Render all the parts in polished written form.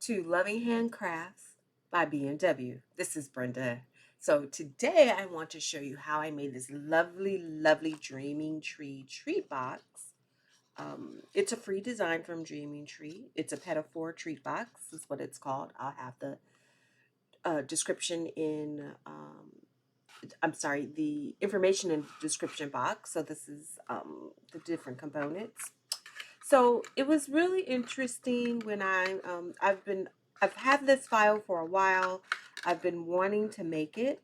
to Loving Hand Crafts by B&W. This is Brenda. So today I want to show you how I made this lovely Dreaming Tree box. It's a free design from Dreaming Tree. It's a Petit Four treat box is what it's called. I'll have the description in, I'm sorry, the information in the description box. So this is the different components. So it was really interesting when I've had this file for a while. I've been wanting to make it.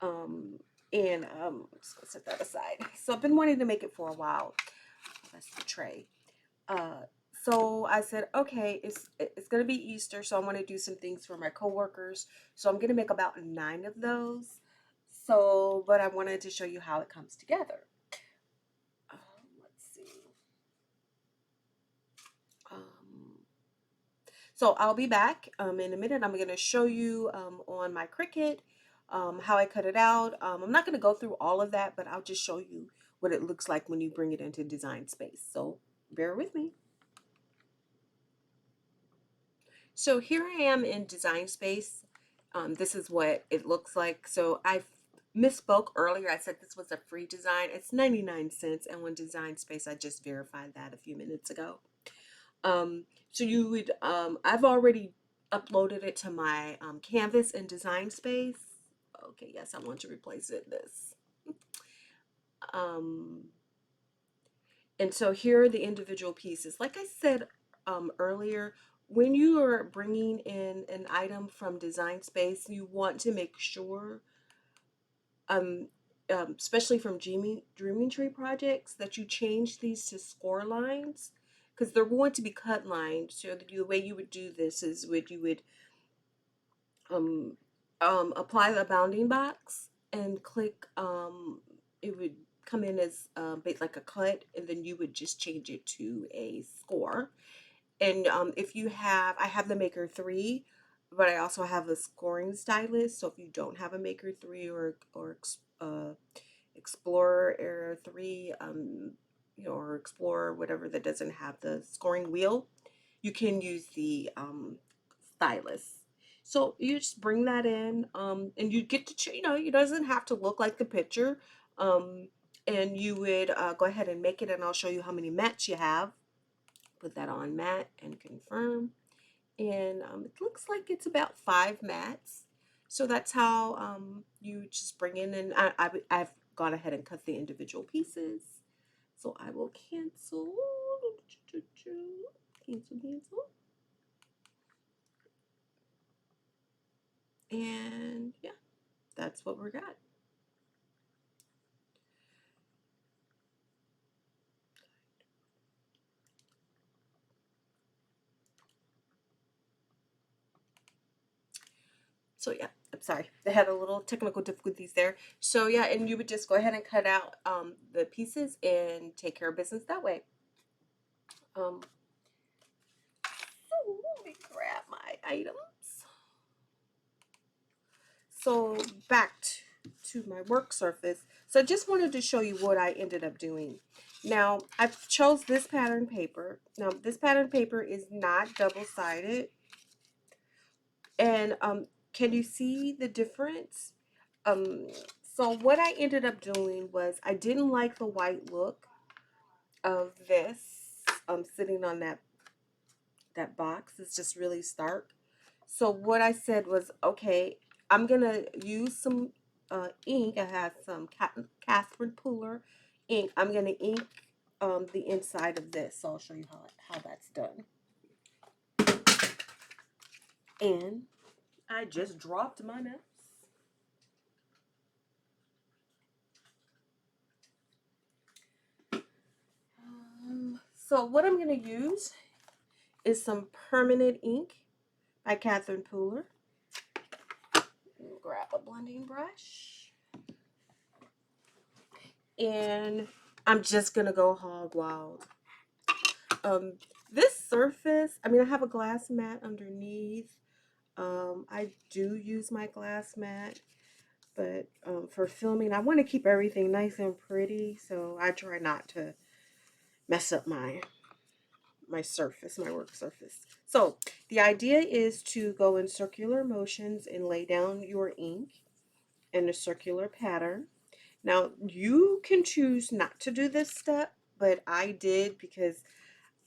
I'm just gonna set that aside. So I've been wanting to make it for a while. That's the tray. So I said, okay, it's gonna be Easter, so I want to do some things for my coworkers. So I'm gonna make about 9 of those. So, but I wanted to show you how it comes together. Let's see. So I'll be back in a minute. I'm going to show you on my Cricut how I cut it out. I'm not going to go through all of that, but I'll just show you what it looks like when you bring it into Design Space. So bear with me. So here I am in Design Space. This is what it looks like. So I misspoke earlier. I said this was a free design. It's 99 cents. And on Design Space, I just verified that a few minutes ago. So you would, I've already uploaded it to my Canvas and Design Space. Okay, yes, I want to replace it this. And so here are the individual pieces. Like I said earlier, when you are bringing in an item from Design Space, you want to make sure, especially from Dreaming Tree projects, that you change these to score lines, because they're going to be cut lines. So the way you would do this is you would apply the bounding box and click, it would come in as like a cut, and then you would just change it to a score. And if you have, I have the Maker 3, but I also have a scoring stylus. So if you don't have a Maker 3 or Explorer Era 3, or Explorer, whatever, that doesn't have the scoring wheel, you can use the stylus. So you just bring that in, and you get to, it doesn't have to look like the picture. And you would go ahead and make it, and I'll show you how many mats you have. Put that on mat and confirm. And it looks like it's about 5 mats. So that's how you just bring in, and I've gone ahead and cut the individual pieces. So I will cancel. Cancel. And yeah, that's what we got. So yeah, I'm sorry, they had a little technical difficulties there. So yeah, and you would just go ahead and cut out the pieces and take care of business that way. So let me grab my items. So back to my work surface. So I just wanted to show you what I ended up doing. Now I chose this pattern paper. Now this pattern paper is not double-sided. And can you see the difference? So what I ended up doing was, I didn't like the white look of this sitting on that box. It's just really stark. So what I said was, okay, I'm gonna use some ink. I have some Catherine Pooler ink. I'm gonna ink the inside of this. So I'll show you how that's done. And I just dropped my mouse. So what I'm going to use is some permanent ink by Catherine Pooler. Grab a blending brush. And I'm just going to go hog wild. This surface, I mean, I have a glass mat underneath. I do use my glass mat, but for filming, I want to keep everything nice and pretty, so I try not to mess up my my surface, my work surface. So the idea is to go in circular motions and lay down your ink in a circular pattern. Now you can choose not to do this step, but I did because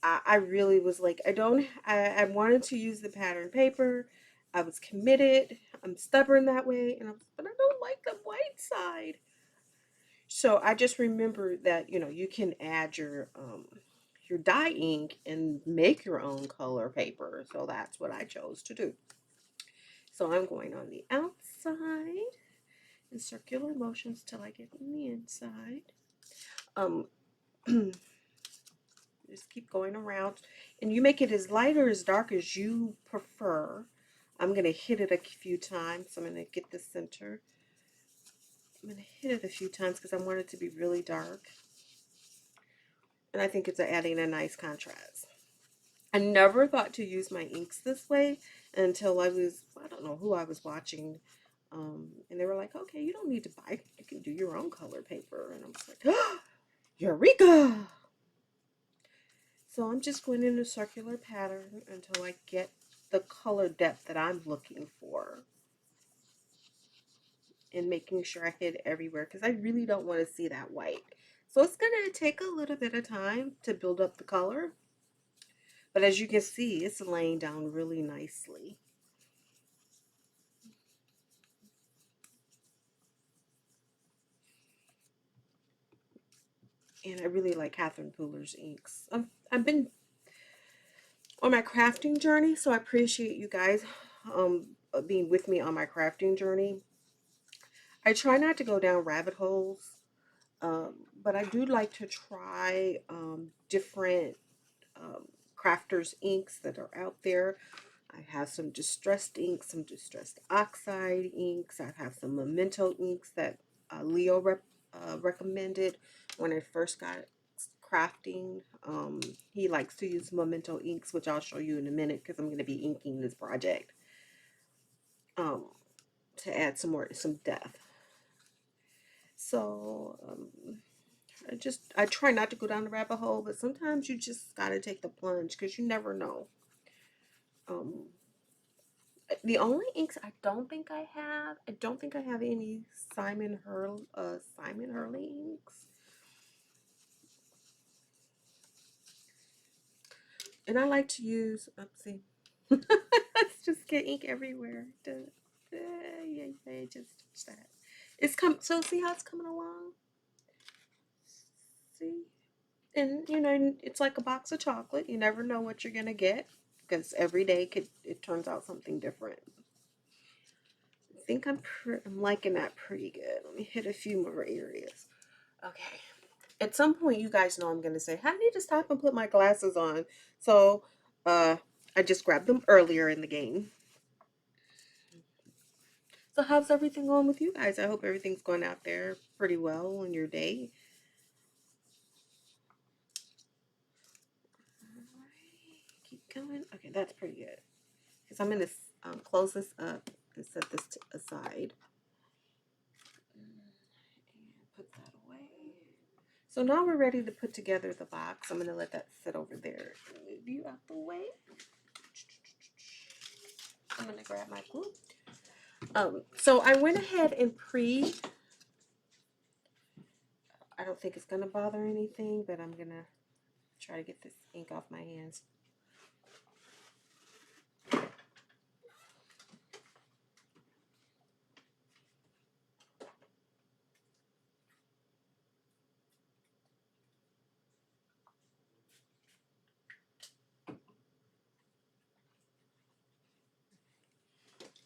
I really was like, I wanted to use the pattern paper. I was committed. I'm stubborn that way, but I don't like the white side. So I just remembered that, you can add your dye ink and make your own color paper. So that's what I chose to do. So I'm going on the outside in circular motions till I get on the inside. Um, just keep going around, and you make it as light or as dark as you prefer. I'm going to hit it a few times. I'm going to get the center. I'm going to hit it a few times because I want it to be really dark. And I think it's adding a nice contrast. I never thought to use my inks this way until I don't know who I was watching. And they were like, okay, you don't need to buy, you can do your own color paper. And I was like, oh, Eureka! So I'm just going in a circular pattern until I get the color depth that I'm looking for. And making sure I hit everywhere because I really don't want to see that white. So it's going to take a little bit of time to build up the color. But as you can see, it's laying down really nicely. And I really like Catherine Pooler's inks. I've been on my crafting journey, so I appreciate you guys being with me on my crafting journey. I try not to go down rabbit holes, but I do like to try different crafters inks that are out there. I have some distressed inks, some distressed oxide inks. I have some memento inks that Leo recommended when I first got crafting. He likes to use memento inks, which I'll show you in a minute because I'm going to be inking this project to add some depth. So I try not to go down the rabbit hole, but sometimes you just got to take the plunge because you never know. The only inks I don't think I have any Simon Hurley inks. And I like to use, oopsie. Let's just get ink everywhere. Yeah, just that. So see how it's coming along? See? And it's like a box of chocolate. You never know what you're gonna get because every day it turns out something different. I think I'm liking that pretty good. Let me hit a few more areas. Okay. At some point, you guys know I'm gonna say, I need to stop and put my glasses on. So, I just grabbed them earlier in the game. So how's everything going with you guys? I hope everything's going out there pretty well on your day. Keep going. Okay, that's pretty good. Because I'm going to close this up and set this aside. And put that away. So now we're ready to put together the box. I'm going to let that sit over there. Move you out the way. I'm going to grab my glue. So I went ahead and I don't think it's going to bother anything, but I'm going to try to get this ink off my hands.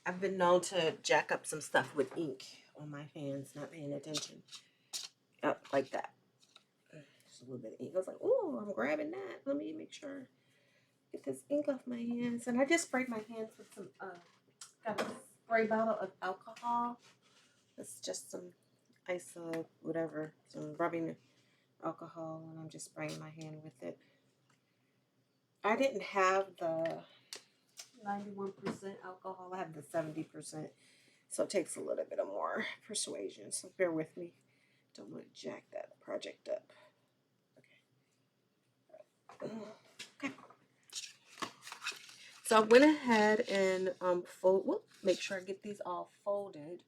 I've been known to jack up some stuff with ink on my hands, not paying attention. Yep, like that. Just a little bit of ink. I was like, oh, I'm grabbing that. Let me make sure. Get this ink off my hands. And I just sprayed my hands with some, got a spray bottle of alcohol. It's just some whatever, some rubbing alcohol. And I'm just spraying my hand with it. I didn't have the 91% alcohol. I have the 70%. So it takes a little bit of more persuasion. So bear with me. Don't want to jack that project up. Okay. Okay. So I went ahead and make sure I get these all folded.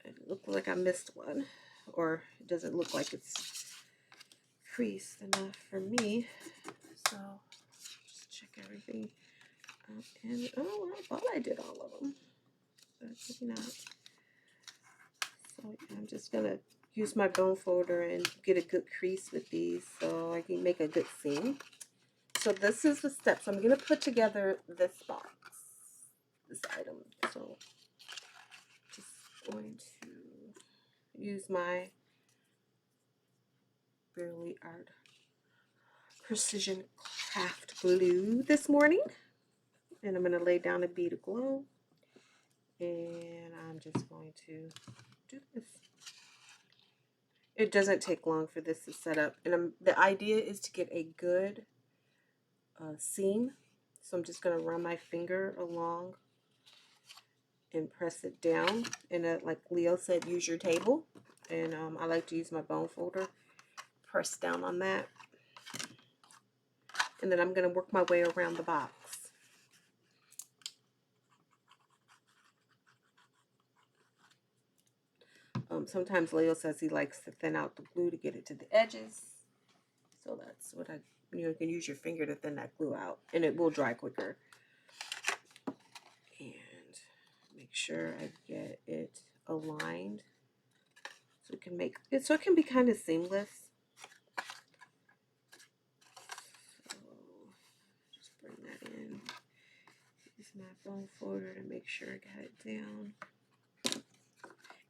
It looked like I missed one, or it doesn't look like it's creased enough for me. So just check everything out. And oh, I thought I did all of them, but maybe not. So I'm just gonna use my bone folder and get a good crease with these so I can make a good seam. So this is the steps. I'm gonna put together this box, this item. So just going to use my Burley Art Precision Craft glue this morning, and I'm gonna lay down a bead of glue, and I'm just going to do this. It doesn't take long for this to set up, and the idea is to get a good seam. So I'm just going to run my finger along and press it down. And like Leo said, use your table. And I like to use my bone folder. Press down on that. And then I'm going to work my way around the box. Sometimes Leo says he likes to thin out the glue to get it to the edges. So that's what you can use your finger to thin that glue out, and it will dry quicker. And make sure I get it aligned so it can make it so it can be kind of seamless. So just bring that in. Use my bone folder to make sure I got it down.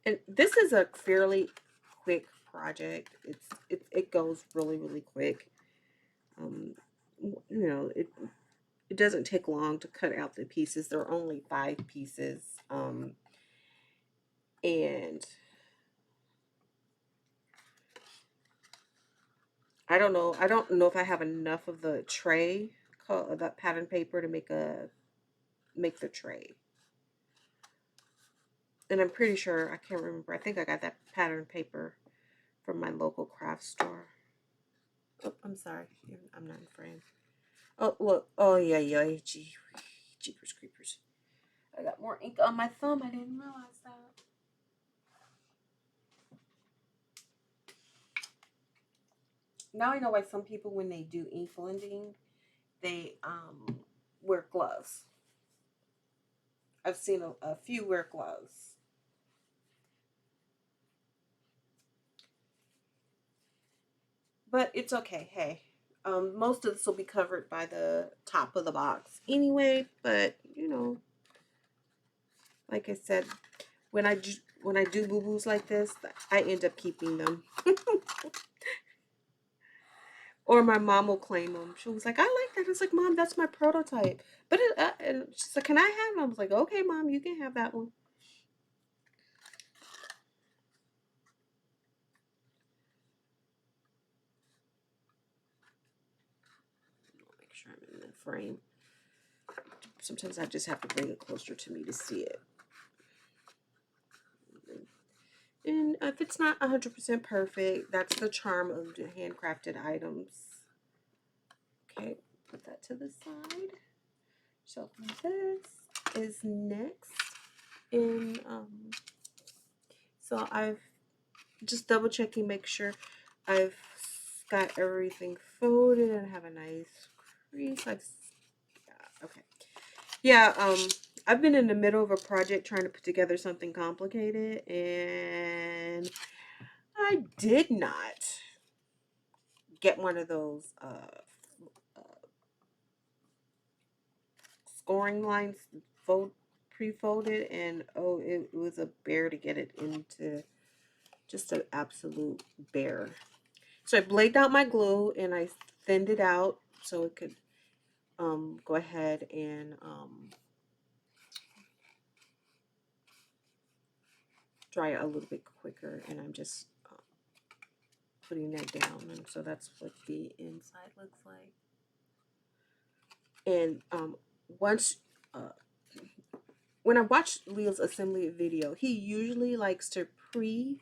And this is a fairly quick project. It goes really quick. It doesn't take long to cut out the pieces. There are only 5 pieces. And I don't know if I have enough of the tray, that pattern paper, to make the tray. And I'm pretty sure, I can't remember, I think I got that pattern paper from my local craft store. Oh, I'm sorry, I'm not in frame. Oh, look, oh yeah, jeepers creepers. I got more ink on my thumb, I didn't realize that. Now I know why some people, when they do ink blending, they wear gloves. I've seen a few wear gloves. But it's okay. Hey, most of this will be covered by the top of the box anyway. But like I said, when I do boo boos like this, I end up keeping them. Or my mom will claim them. She was like, "I like that." It's like, "Mom, that's my prototype." But and she's like, "Can I have it?" I was like, "Okay, Mom, you can have that one." Make sure I'm in the frame. Sometimes I just have to bring it closer to me to see it. And if it's not 100% perfect, that's the charm of the handcrafted items. Okay, put that to the side. So this is next. And so I've just double checking, make sure I've got everything folded and have a nice crease. Okay. Yeah, I've been in the middle of a project trying to put together something complicated, and I did not get one of those scoring lines pre-folded, and oh, it was a bear to get it into, just an absolute bear. So I laid out my glue and I thinned it out so it could go ahead and dry it a little bit quicker, and I'm just putting that down, and so that's what the inside looks like. And once when I watched Leo's assembly video, he usually likes to pre-ink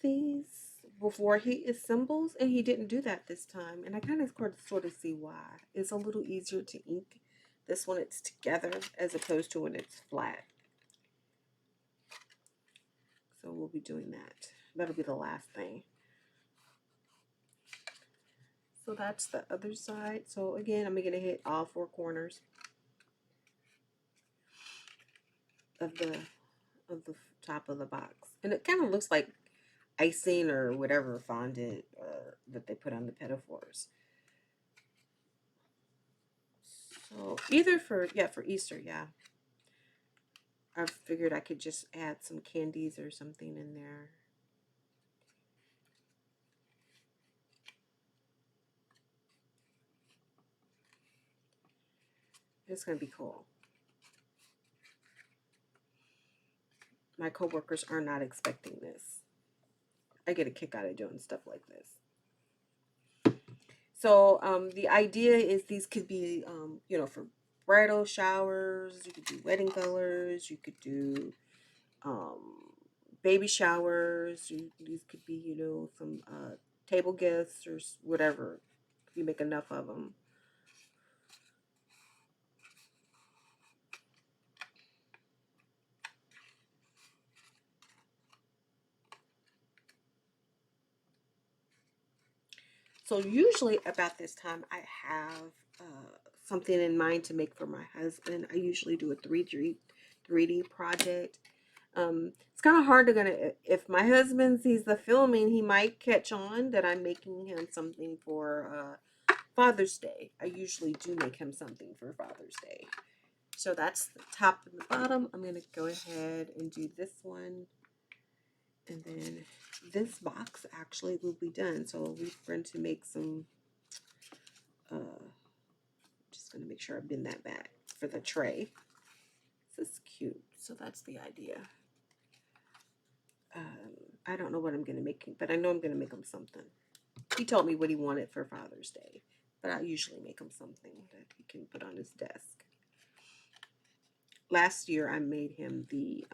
these before he assembles, and he didn't do that this time. And I kind of sort of see why. It's a little easier to ink this when it's together as opposed to when it's flat. So we'll be doing that. That'll be the last thing. So that's the other side. So again, I'm going to hit all four corners of the top of the box. And it kind of looks like icing or whatever fondant that they put on the Petit Fours. So either for Easter, yeah. I figured I could just add some candies or something in there. It's going to be cool. My coworkers are not expecting this. I get a kick out of doing stuff like this. So the idea is these could be, you know, for bridal showers. You could do wedding colors. You could do baby showers. These could be, you know, some table gifts or whatever. If you make enough of them. So usually about this time, I have something in mind to make for my husband. I usually do a 3D project. It's kind of hard if my husband sees the filming, he might catch on that I'm making him something for Father's Day. I usually do make him something for Father's Day. So that's the top and the bottom. I'm going to go ahead and do this one. And then this box actually will be done. So we're going to make some, just going to make sure I bend that back for the tray. This is cute. So that's the idea. I don't know what I'm going to make, but I know I'm going to make him something. He told me what he wanted for Father's Day, but I usually make him something that he can put on his desk. Last year I made him the,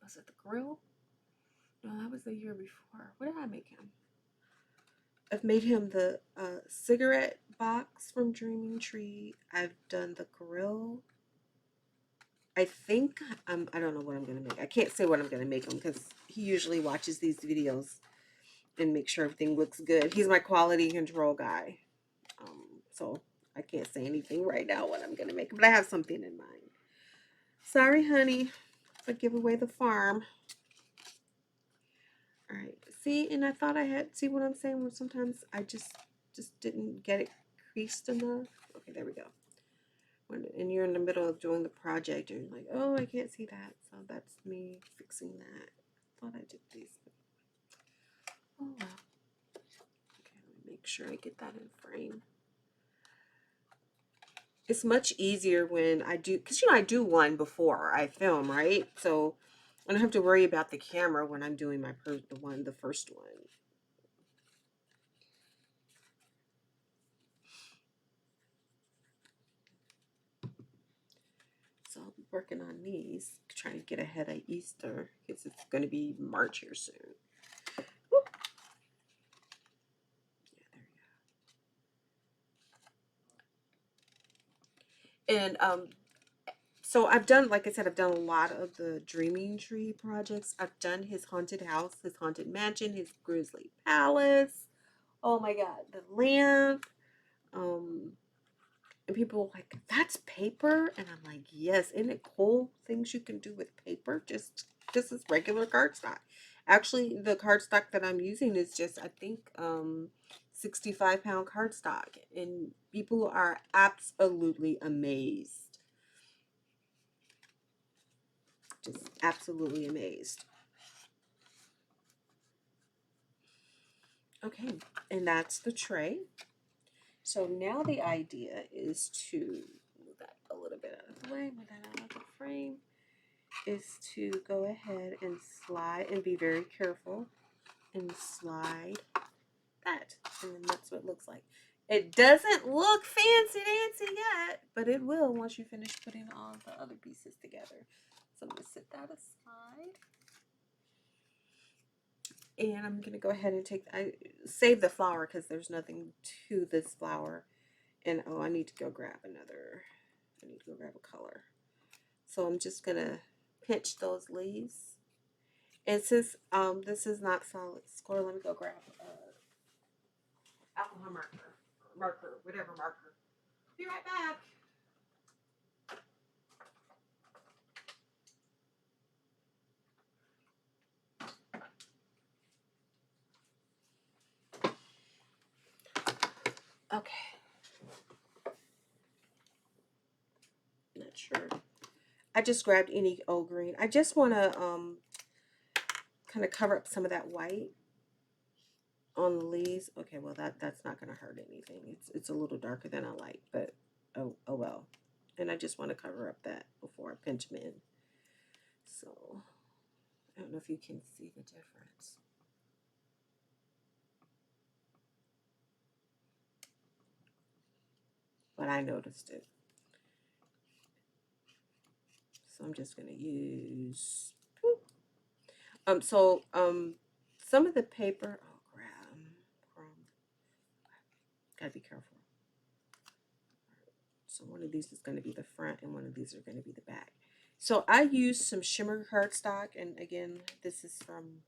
was it the grill? No, that was the year before. What did I make him? I've made him the cigarette box from Dreaming Tree. I've done the grill. I think, I don't know what I'm going to make. I can't say what I'm going to make him because he usually watches these videos and makes sure everything looks good. He's my quality control guy. So I can't say anything right now what I'm going to make, but I have something in mind. Sorry, honey, if I give away the farm. All right, see, and I thought I had, see what I'm saying? Well, sometimes I just didn't get it creased enough. Okay, there we go. And you're in the middle of doing the project, and you're like, oh, I can't see that. So that's me fixing that. I thought I did these. Oh, well. Okay, let me make sure I get that in frame. It's much easier when I do, because, you know, I do one before I film, right? So I don't have to worry about the camera when I'm doing the first one. So I'll be working on these, trying to get ahead of Easter, because it's going to be March here soon. Woo. Yeah, there you go. And so I've done, like I said, I've done a lot of the Dreaming Tree projects. I've done his haunted house, his haunted mansion, his Grizzly Palace. Oh my God, the lamp. And people are like, that's paper? And I'm like, yes. Isn't it cool things you can do with paper? Just this is regular cardstock. Actually, the cardstock that I'm using is just, I think, 65-pound cardstock. And people are absolutely amazed. Just absolutely amazed. Okay, and that's the tray. So now the idea is to move that a little bit out of the way, move that out of the frame, is to go ahead and slide and be very careful and slide that. And then that's what it looks like. It doesn't look fancy dancy yet, but it will once you finish putting all the other pieces together. So I'm going to set that aside. And I'm going to go ahead and I save the flower because there's nothing to this flower. And oh, I need to go grab another, I need to go grab a color. So I'm just going to pinch those leaves. And since this is not solid score, let me go grab alcohol marker, whatever marker. Be right back. Okay. Not sure. I just grabbed any old green. I just want to kind of cover up some of that white on the leaves. Okay, well that's not going to hurt anything. It's a little darker than I like, but oh well. And I just want to cover up that before I pinch them in. So I don't know if you can see the difference. But I noticed it. So I'm just going to use some of the paper, oh crap, gotta be careful. So one of these is going to be the front and one of these are going to be the back. So I used some shimmer cardstock, and again, this is from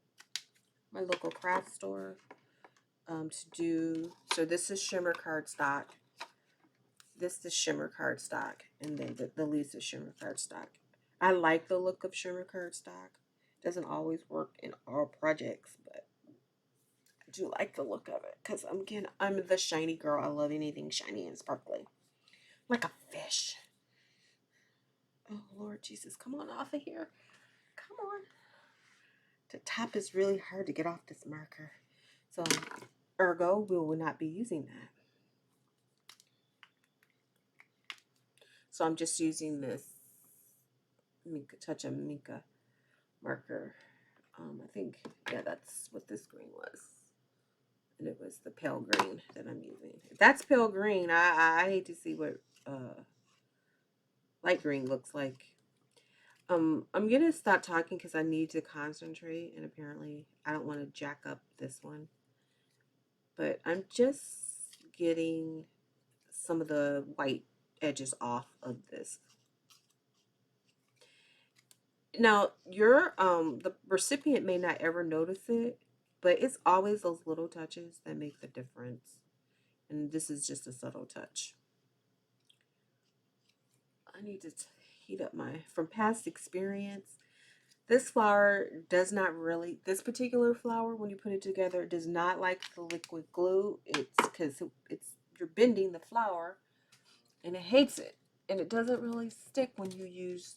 my local craft store so this is shimmer cardstock. This is shimmer cardstock, and then the leaves is shimmer cardstock. I like the look of shimmer cardstock. Doesn't always work in all projects, but I do like the look of it because I'm the shiny girl. I love anything shiny and sparkly, like a fish. Oh Lord Jesus, come on off of here. Come on. The top is really hard to get off this marker, so ergo we will not be using that. So I'm just using this touch of mica marker. I think, yeah, that's what this green was. And it was the pale green that I'm using. If that's pale green, I hate to see what light green looks like. I'm going to stop talking because I need to concentrate. And apparently I don't want to jack up this one. But I'm just getting some of the white edges off of this. Now, the recipient may not ever notice it, but it's always those little touches that make the difference. And this is just a subtle touch. I need to heat up from past experience. This flower does not really, this particular flower, when you put it together, does not like the liquid glue. It's because you're bending the flower and it hates it. And it doesn't really stick when you use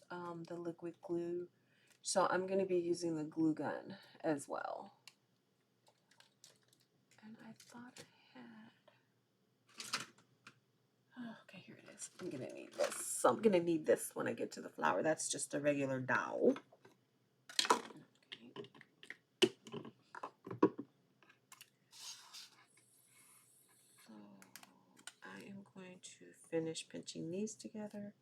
the liquid glue. So I'm going to be using the glue gun as well. And I thought I had... Oh, okay, here it is. I'm going to need this. So I'm going to need this when I get to the flower. That's just a regular dowel. Okay. So I am going to finish pinching these together.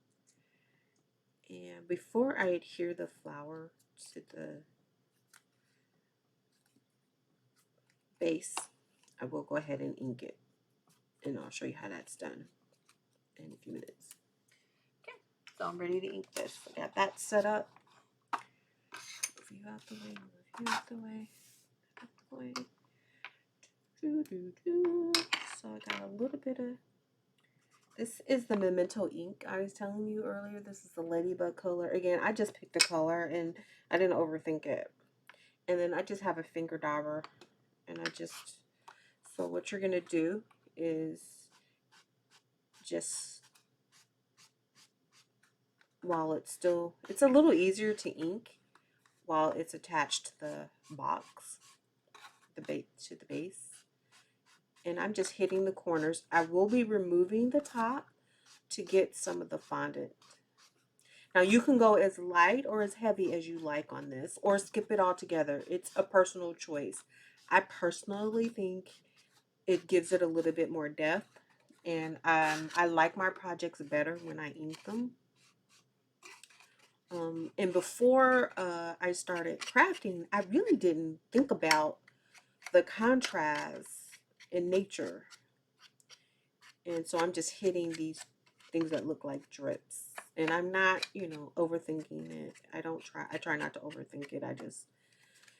And before I adhere the flower to the base, I will go ahead and ink it. And I'll show you how that's done in a few minutes. Okay, so I'm ready to ink this. I got that set up. Move you out the way, move you out the way, out the way. So I got a little bit of, this is the Memento ink I was telling you earlier. This is the Ladybug color. Again, I just picked the color and I didn't overthink it. And then I just have a finger dauber, and so what you're going to do is just, while it's a little easier to ink while it's attached to the box, to the base. And I'm just hitting the corners. I will be removing the top to get some of the fondant. Now you can go as light or as heavy as you like on this, or skip it all together. It's a personal choice. I personally think it gives it a little bit more depth, and I like my projects better when I ink them. And before I started crafting, I really didn't think about the contrast in nature. And so I'm just hitting these things that look like drips. And I'm not, you know, overthinking it. I try not to overthink it. I just,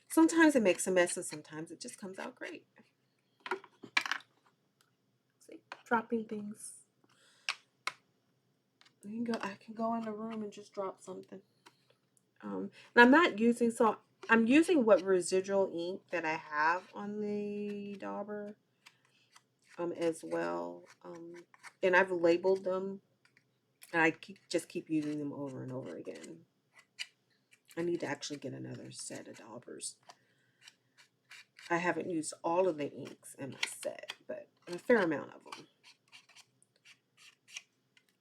sometimes it makes a mess and sometimes it just comes out great. See, dropping things. I can go in the room and just drop something. And I'm not using, so I'm using what residual ink that I have on the dauber as well. And I've labeled them, and I just keep using them over and over again. I need to actually get another set of daubers. I haven't used all of the inks in my set, but a fair amount of them.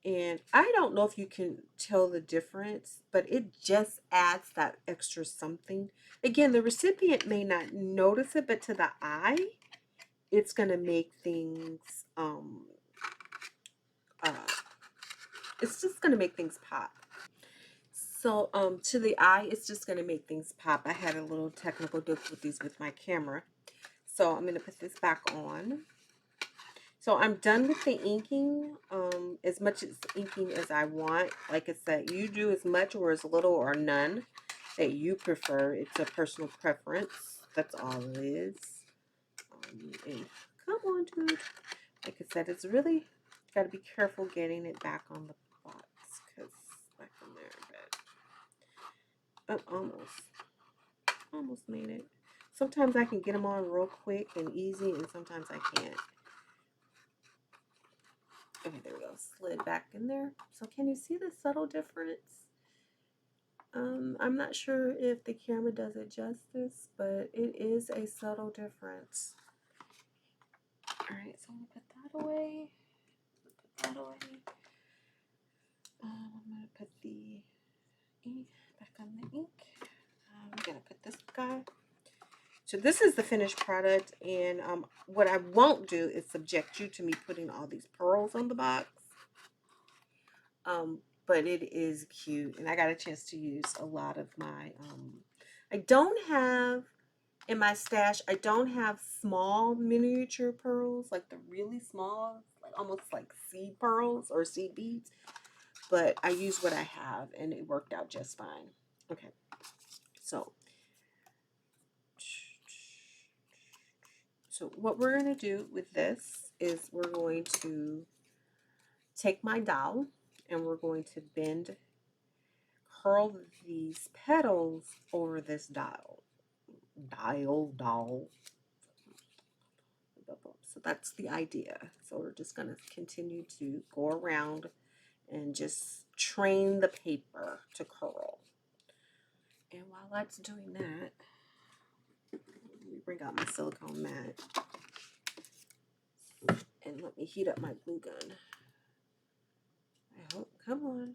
And I don't know if you can tell the difference, but it just adds that extra something. Again, the recipient may not notice it, but to the eye, it's going to make things, it's just going to make things pop. So, to the eye, it's just going to make things pop. I had a little technical difficulties with my camera. So I'm going to put this back on. So I'm done with the inking, as much as inking as I want. Like I said, you do as much or as little or none that you prefer. It's a personal preference. That's all it is. And come on, dude. Like I said, it's really got to be careful getting it back on the box because back in there, but almost made it. Sometimes I can get them on real quick and easy, and sometimes I can't. Okay, there we go. Slid back in there. So can you see the subtle difference? I'm not sure if the camera does it justice, but it is a subtle difference. All right, so I'm gonna put that away. Put that away. I'm gonna put the ink back on the ink. I'm gonna put this guy. So this is the finished product, and what I won't do is subject you to me putting all these pearls on the box. But it is cute, and I got a chance to use a lot of my, I don't have, in my stash, I don't have small miniature pearls, like the really small, like almost like seed pearls or seed beads, but I used what I have, and it worked out just fine. Okay, so what we're going to do with this is we're going to take my dowel, and we're going to curl these petals over this dowel. So that's the idea. So we're just going to continue to go around and just train the paper to curl. And while that's doing that, let me bring out my silicone mat. And let me heat up my glue gun. I hope, come on.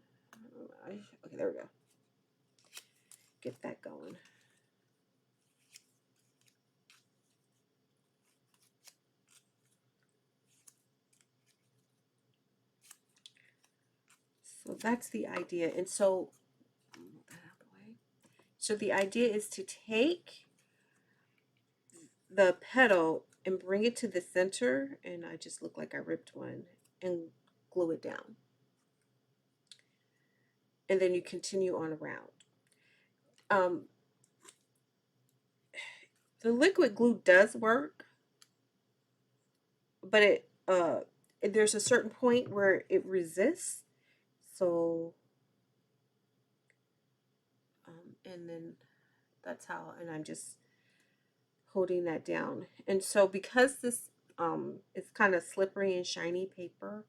Okay, there we go. Get that going. So that's the idea. And so, the idea is to take the petal and bring it to the center, and I just look like I ripped one, and glue it down. And then you continue on around. The liquid glue does work, but there's a certain point where it resists. So, and then that's how, and I'm just holding that down. And so because this is kind of slippery and shiny paper,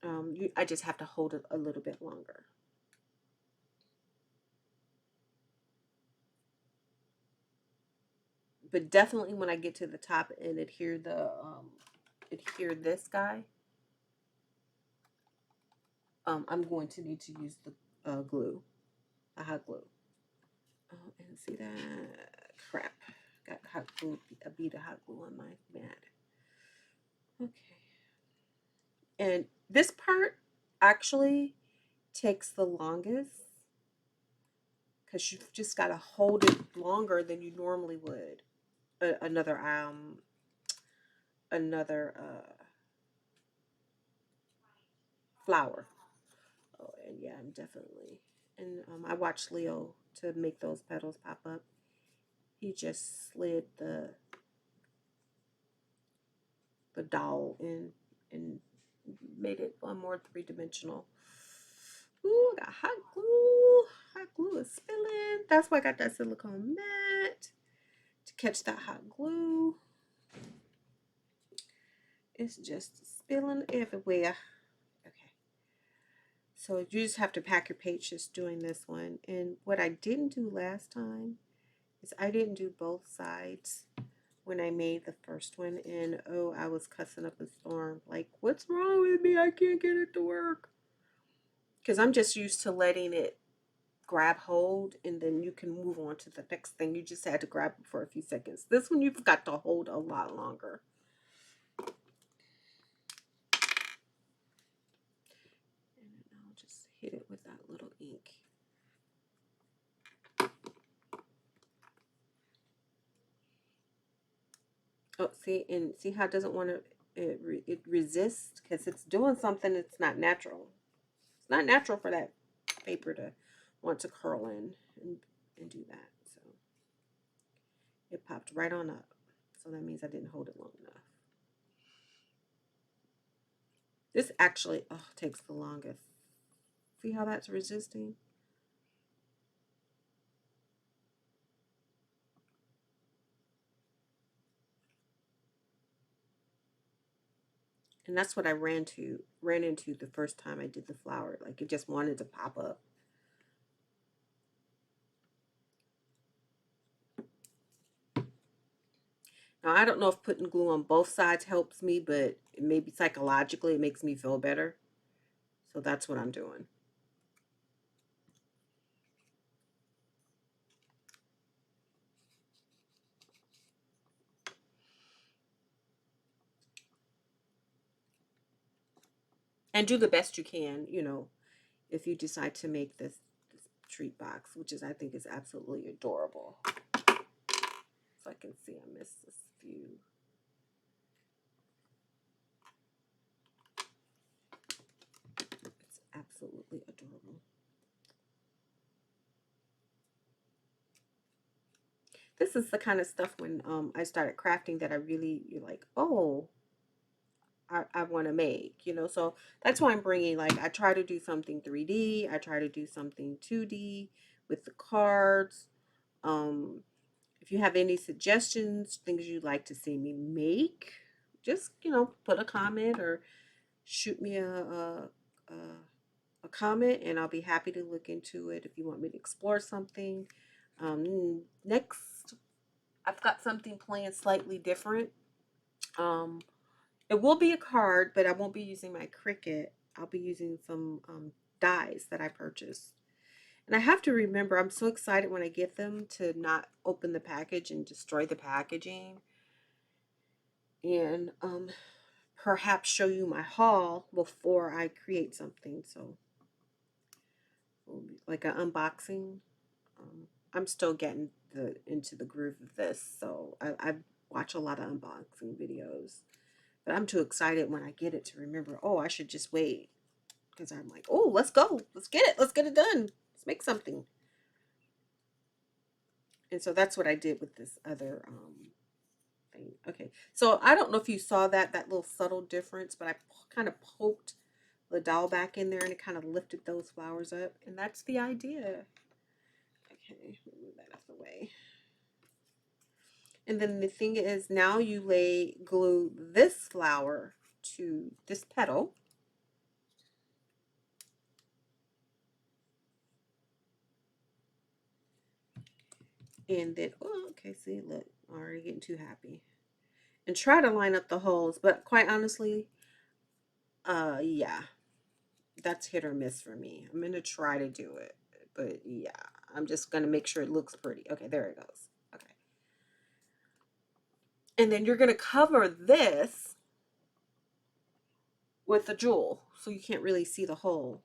I just have to hold it a little bit longer. But definitely when I get to the top and adhere this guy, I'm going to need to use the glue, the hot glue. Oh, and see that crap. Got hot glue, a bead of hot glue on my mat. Okay. And this part actually takes the longest because you've just got to hold it longer than you normally would. another flower. Oh, and yeah, I'm definitely. And I watched Leo to make those petals pop up. He just slid the dowel in and made it one more three-dimensional. Ooh, I got hot glue. Hot glue is spilling. That's why I got that silicone mat to catch that hot glue. It's just spilling everywhere. Okay. So you just have to pack your page just doing this one. And what I didn't do last time is I didn't do both sides when I made the first one. And oh, I was cussing up a storm. Like, what's wrong with me? I can't get it to work. Because I'm just used to letting it grab hold and then you can move on to the next thing. You just had to grab it for a few seconds. This one you've got to hold a lot longer. And I'll just hit it with that little ink. Oh, see, and see how it doesn't want to, it resists because it's doing something that's not natural. It's not natural for that paper to want to curl in and do that. So it popped right on up. So that means I didn't hold it long enough. This actually takes the longest. See how that's resisting? And that's what I ran into the first time I did the flower. Like it just wanted to pop up. Now I don't know if putting glue on both sides helps me, but maybe psychologically it makes me feel better. So that's what I'm doing. And do the best you can, you know, if you decide to make this treat box, which is I think is absolutely adorable. So I can see I missed this few. It's absolutely adorable. This is the kind of stuff when I started crafting that I really, you're like, oh, I want to make, you know. So that's why I'm bringing, like, I try to do something 3D. I try to do something 2D with the cards. If you have any suggestions, things you'd like to see me make, just, you know, put a comment or shoot me a comment and I'll be happy to look into it if you want me to explore something. Next, I've got something planned slightly different. Um, it will be a card, but I won't be using my Cricut. I'll be using some dies that I purchased. And I have to remember, I'm so excited when I get them to not open the package and destroy the packaging. And perhaps show you my haul before I create something. So, like an unboxing. I'm still getting into the groove of this. So I watch a lot of unboxing videos. But I'm too excited when I get it to remember, oh, I should just wait. Because I'm like, oh, let's go. Let's get it. Let's get it done. Let's make something. And so that's what I did with this other thing. Okay. So I don't know if you saw that little subtle difference, but I kind of poked the dowel back in there and it kind of lifted those flowers up. And that's the idea. Okay, move that out of the way. And then the thing is, now you glue this flower to this petal. And then, oh, okay, see, look, I'm already getting too happy. And try to line up the holes, but quite honestly, yeah, that's hit or miss for me. I'm gonna try to do it, but yeah, I'm just gonna make sure it looks pretty. Okay, there it goes. Okay. And then you're gonna cover this with a jewel, so you can't really see the hole.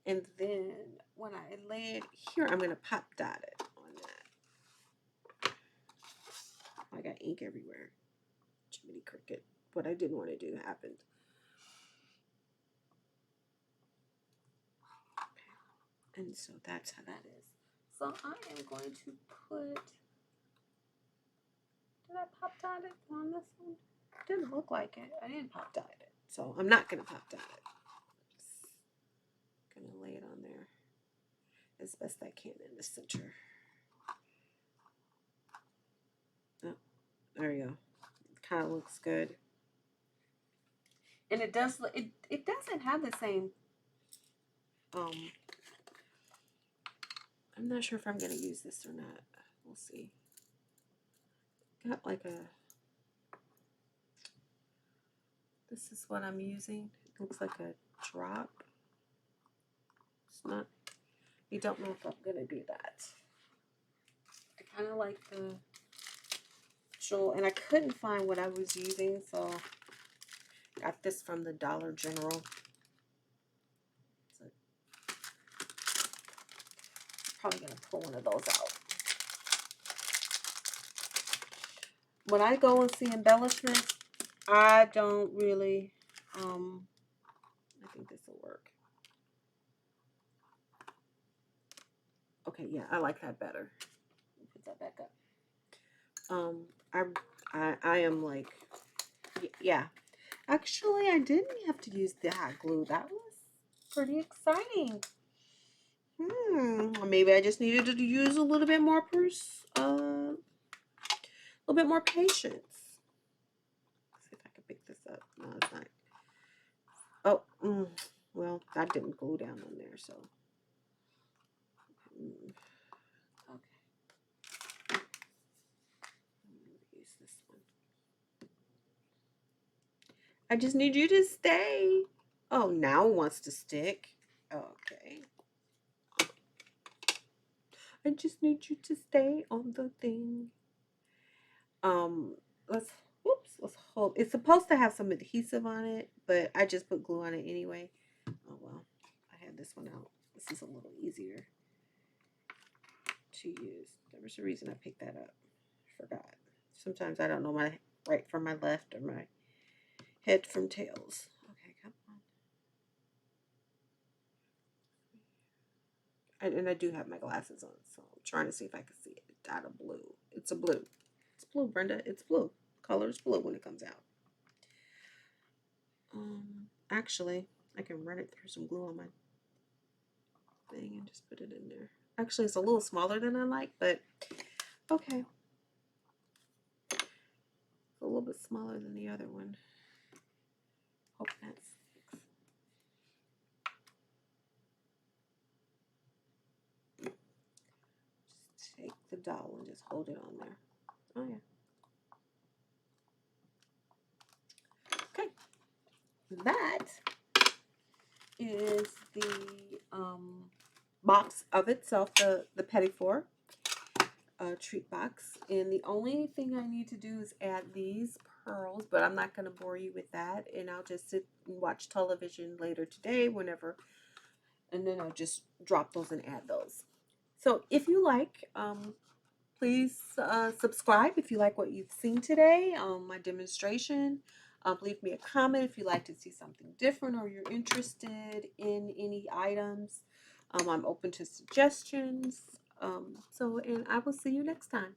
And then when I lay it here, I'm gonna pop dot it on that. I got ink everywhere. Jiminy Cricket. What I didn't want to do happened. Okay. And so that's how that is. So I am going to put, did I pop dot it on this one? Didn't look like it. I didn't pop dot it. So I'm not going to pop dot it. Just going to lay it on there as best I can in the center. Oh, there you go. It kind of looks good. And it does, it doesn't have the same, I'm not sure if I'm going to use this or not. We'll see. Got like a, this is what I'm using. It looks like a drop. It's not, I don't know if I'm going to do that. I kind of like the jewel, and I couldn't find what I was using, so got this from the Dollar General. So probably going to pull one of those out. When I go and see embellishments, I don't really, I think this will work. Okay, yeah, I like that better. Put that back up. I am like, yeah. Actually, I didn't have to use the hot glue. That was pretty exciting. Maybe I just needed to use a little bit more patience. Let's see if I can pick this up. No, it's not. Oh, well, that didn't glue down on there, so. Okay. Use this one. I just need you to stay. Oh, now it wants to stick. Okay. I just need you to stay on the thing. Let's hope. It's supposed to have some adhesive on it, but I just put glue on it anyway. Oh well, I had this one out. This is a little easier to use. There was a reason I picked that up. I forgot. Sometimes I don't know my right from my left or my head from tails. Okay, come on. And I do have my glasses on, so I'm trying to see if I can see it. Out of blue. It's a blue. It's blue, Brenda. It's blue. Color is blue when it comes out. Actually, I can run it through some glue on my thing and just put it in there. Actually, it's a little smaller than I like, but okay. It's a little bit smaller than the other one. Hope that sticks. Just take the dowel and just hold it on there. Oh yeah. Okay. That is the box of itself, the Petit Four treat box. And the only thing I need to do is add these pearls, but I'm not going to bore you with that. And I'll just sit and watch television later today, whenever, and then I'll just drop those and add those. So if you like, please subscribe if you like what you've seen today, my demonstration. Leave me a comment if you'd like to see something different or you're interested in any items. I'm open to suggestions. And I will see you next time.